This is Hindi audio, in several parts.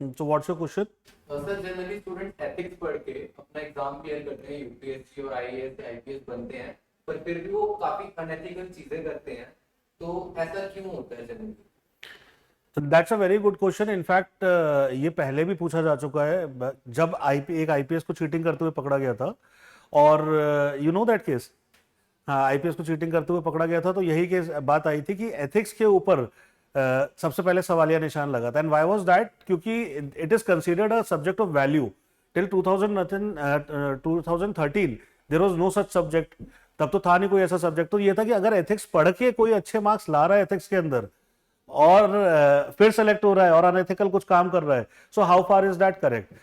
So what's your question? Sir generally student ethics पढ़ के अपना एग्जाम क्लियर करते हैं, यूपीएससी और आईएएस आईपीएस बनते हैं, पर फिर भी वो काफी अनएथिकल चीजें करते हैं, तो ऐसा क्यों होता है generally? That's a very good question. In fact ये पहले भी पूछा जा चुका है, जब एक आईपीएस को चीटिंग करते हुए पकड़ा गया था, और यू नो दैट केस। हाँ, आईपीएस को चीटिंग करते हुए पकड़ा गया था, तो यही केस बात आई थी कि एथिक्स के ऊपर सबसे पहले सवालिया निशान लगा था। And why was that? क्योंकि it is considered a subject of value till 2013 there was no such subject. तब तो था नहीं कोई ऐसा सब्जेक्ट। तो ये था कि अगर एथिक्स पढ़ के कोई अच्छे मार्क्स ला रहा है एथिक्स के अंदर, और फिर सेलेक्ट हो रहा है और अनएथिकल कुछ काम कर रहा है, so how far is that correct?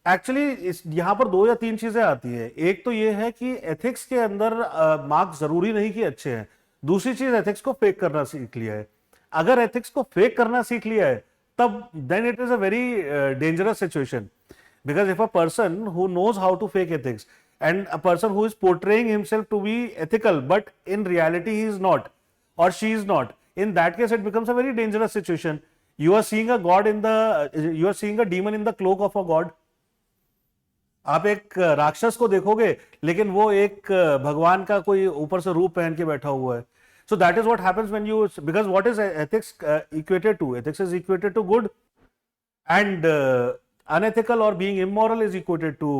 Actually यहां पर दो या तीन चीजें आती हैं। एक तो ये है कि एथिक्स के अंदर मार्क्स जरूरी नहीं कि अच्छे हैं। दूसरी चीज, एथिक्स को फेक करना सीख लिया है। अगर एथिक्स को फेक करना सीख लिया है, तब then it is a very dangerous situation. Because if a person who knows how to fake ethics, and a person who is portraying himself to be ethical, but in reality he is not, or she is not, in that case it becomes a very dangerous situation. You are seeing a god in the, you are seeing a demon in the cloak of a god. आप एक राक्षस को देखोगे, लेकिन वो एक भगवान का कोई ऊपर से रूप पहन के बैठा हुआ है. So that is what happens when you, because what is ethics equated to? Ethics is equated to good, and unethical or being immoral is equated to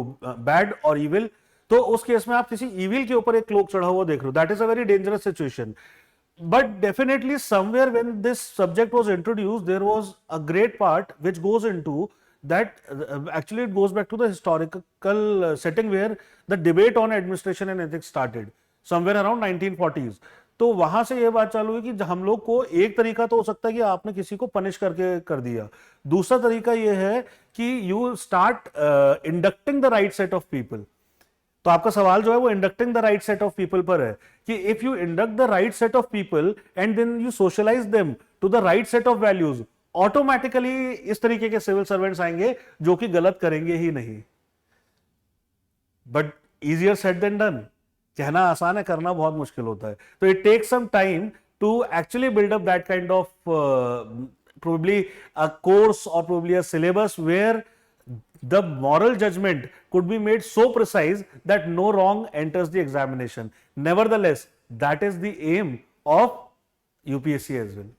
bad or evil. तो उस केस में आप किसी evil के ऊपर एक क्लोक चढ़ा हुआ देख रहे हो. That is a very dangerous situation. But definitely somewhere when this subject was introduced, there was a great part which goes into that. Actually it goes back to the historical setting where the debate on administration and ethics started somewhere around 1940s. तो वहां से ये बात चालू है कि हम लोग को एक तरीका तो हो सकता है कि आपने किसी को पनिश करके कर दिया. दूसरा तरीका ये है कि you start inducting the right set of people. तो आपका सवाल जो है वो inducting the right set of people पर है कि if you induct the right set of people and then you socialise them to the right set of values, automatically इस तरीके के सिविल सर्वेंट्स आएंगे जो कि गलत करेंगे ही नहीं. But easier said than done. कहना आसान है, करना बहुत मुश्किल होता है. तो it takes some time to actually build up that kind of probably a course or probably a syllabus where the moral judgment could be made so precise that no wrong enters the examination. Nevertheless, that is the aim of UPSC as well.